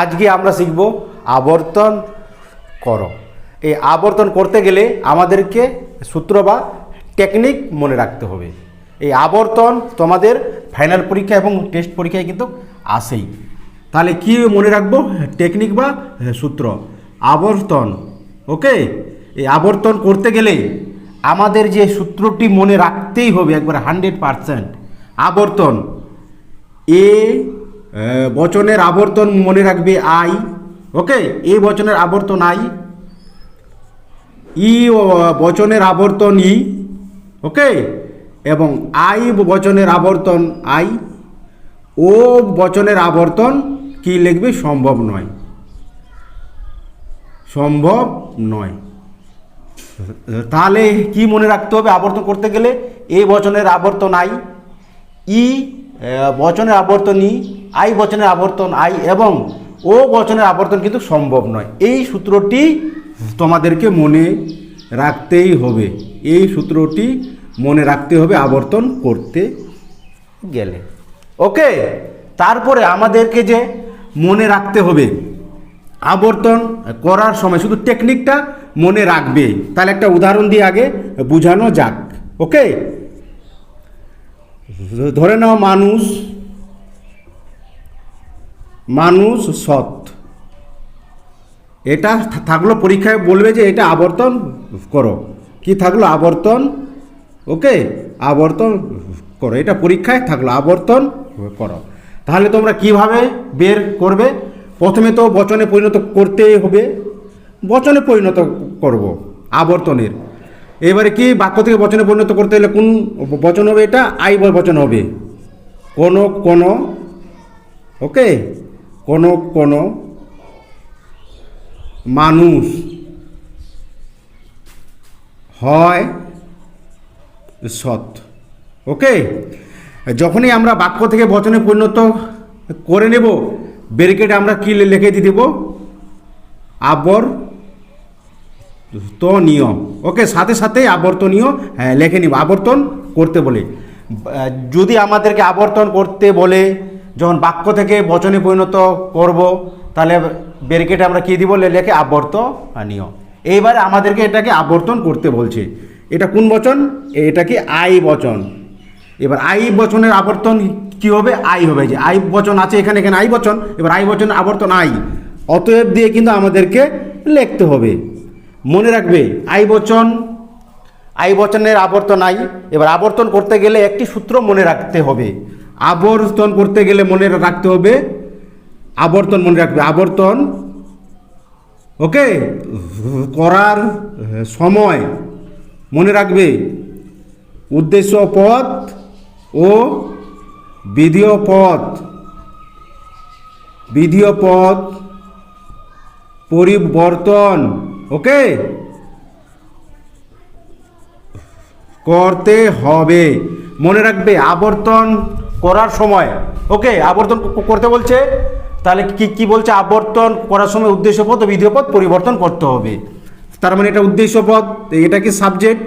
আজকে আমরা শিখব আবর্তন করো। এই আবর্তন করতে গেলে আমাদেরকে সূত্র বা টেকনিক মনে রাখতে হবে। এই আবর্তন তোমাদের ফাইনাল পরীক্ষা এবং টেস্ট পরীক্ষায় কিন্তু আসেই। তাহলে কি মনে রাখবো? টেকনিক বা সূত্র। আবর্তন, ওকে। এই আবর্তন করতে গেলে আমাদের যে সূত্রটি মনে রাখতেই হবে একবার 100%। আবর্তন, এ বচনের আবর্তন মনে রাখবে আই, ওকে। এ বচনের আবর্তন আই, ই বচনের আবর্তন ই, ওকে। এবং আই বচনের আবর্তন আই, ও বচনের আবর্তন কি লিখবে? সম্ভব নয়, সম্ভব নয়। তাহলে কি মনে রাখতে হবে আবর্তন করতে গেলে? এ বচনের আবর্তন আই, ই বচনের আবর্তন ই, আই বচনের আবর্তন আই এবং ও বচনের আবর্তন কিন্তু সম্ভব নয়। এই সূত্রটি তোমাদেরকে মনে রাখতেই হবে। এই সূত্রটি মনে রাখতে হবে আবর্তন করতে গেলে, ওকে। তারপরে আমাদেরকে যে মনে রাখতে হবে আবর্তন করার সময় শুধু টেকনিকটা মনে রাখবে। তাহলে একটা উদাহরণ দিয়ে আগে বোঝানো যাক, ওকে। ধরে নাও মানুষ সৎ, এটা থাকলো পরীক্ষায় বলবে যে এটা আবর্তন করো। কি থাকলো? আবর্তন, ওকে। আবর্তন করো, এটা পরীক্ষায় থাকলো আবর্তন করো। তাহলে তোমরা কিভাবে বের করবে? প্রথমে তো বচনে পরিণত করতেই হবে, বচনে পরিণত করব আবর্তনের। এবারে কি বাক্য থেকে বচনে পরিণত করতে হলে কোন বচন হবে? এটা আই বচন হবে। কোন, ওকে। কোন মানুষ হয় সৎ, ওকে। যখনই আমরা বাক্য থেকে বচনে পরিণত করে নেব, ব্র্যাকেটে আমরা কি লিখে দিয়ে দেব? আবর্তনীয়, ওকে। সাথে সাথে আবর্তনীয় লিখে নিব আবর্তন করতে বলে। যদি আমাদেরকে আবর্তন করতে বলে যখন বাক্য থেকে বচনে পরিণত করব, তাহলে ব্র্যাকেটে আমরা কি দিব? লেখে আবর্তনীয়। এইবারে আমাদেরকে এটাকে আবর্তন করতে বলছে। এটা কোন বচন? এটা কি আই বচন। এবার আই বচনের আবর্তন কি হবে? আই হবে। যে আই বচন আছে এখানে, এখানে আই বচন, এবার আই বচনের আবর্তন আই। অতএব দিয়ে কিন্তু আমাদেরকে লিখতে হবে। মনে রাখবে আই বচনের আবর্তন আই। এবার আবর্তন করতে গেলে একটি সূত্র মনে রাখতে হবে। আবর্তন করতে গেলে মনে রাখতে হবে আবর্তন, মনে রাখবে আবর্তন, ওকে। করার সময় মনে রাখবে উদ্দেশ্য পদ ও বিধেয় পদ পরিবর্তন, ওকে, করতে হবে। মনে রাখবে আবর্তন করার সময়, ওকে। আবর্তন করতে বলছে, তাহলে কি বলছে? আবর্তন করার সময় উদ্দেশ্য পদ ও বিধেয় পদ পরিবর্তন করতে হবে। তার মানে এটা উদ্দেশ্য পদ, এটা কি সাবজেক্ট,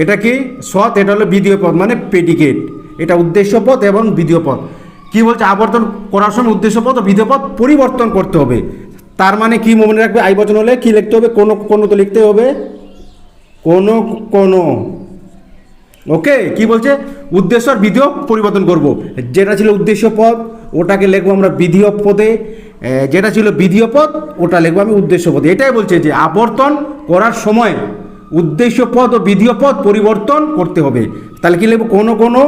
এটা কি সৎ, এটা হলো বিধেয় পদ মানে প্রেডিকেট। এটা উদ্দেশ্য পদ এবং বিধেয় পদ। কি বলছে? আবর্তন করার সময় উদ্দেশ্য পদ ও বিধেয় পদ পরিবর্তন করতে হবে। তার মানে কি মনে রাখবে? আই বচন হলে কি লিখতে হবে? কোনো তো লিখতে হবে কোনো, ওকে। কি বলছে? উদ্দেশ্য আর বিধেয় পরিবর্তন করব। যেটা ছিল উদ্দেশ্য পদ ওটাকে লিখবো আমরা বিধেয় পদে, যেটা ছিল বিধেয় পদ ওটা লিখবো আমি উদ্দেশ্য পদে। এটাই বলছে যে আবর্তন করার সময় উদ্দেশ্য পদ ও বিধেয় পদ পরিবর্তন করতে হবে। তাহলে কি লিখবো? কোনো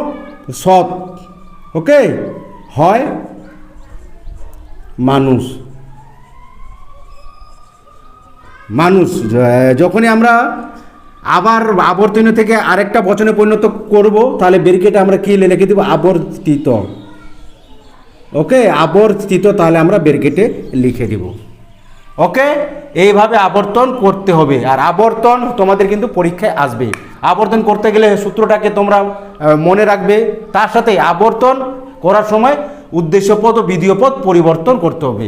সৎ, ওকে, হয় মানুষ। যখনই আমরা আবার আবর্তনীয় থেকে আরেকটা বচনে পরিণত করব, তাহলে ব্র্যাকেটে আমরা কি লিখে দেব? আবর্তিত, ওকে। আবর্তিত, তাহলে আমরা ব্র্যাকেটে লিখে দিব, ওকে। এইভাবে আবর্তন করতে হবে। আর আবর্তন তোমাদের কিন্তু পরীক্ষায় আসবে। আবর্তন করতে গেলে সূত্রটাকে তোমরা মনে রাখবে। তার সাথে আবর্তন করার সময় উদ্দেশ্য পদ ও বিধেয় পদ পরিবর্তন করতে হবে।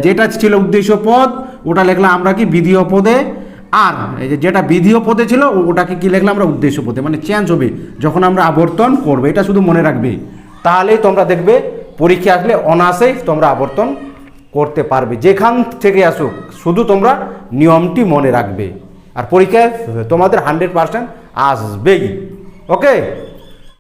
যেটা ছিল উদ্দেশ্য পদ ওটা লিখলাম আমরা কি বিধেয় পদে, আর যেটা বিধেয় পদে ছিল ওটাকে কি লিখলাম আমরা উদ্দেশ্য পদে। মানে চেঞ্জ হবে যখন আমরা আবর্তন করবে। এটা শুধু মনে রাখবে, তাহলেই তোমরা দেখবে পরীক্ষা আসলে অনায়াসেই তোমরা আবর্তন করতে পারবে, যেখান থেকে আসুক, শুধু তোমরা নিয়মটি মনে রাখবে, আর পরীক্ষায় তোমাদের 100% আসবেই। ওকে।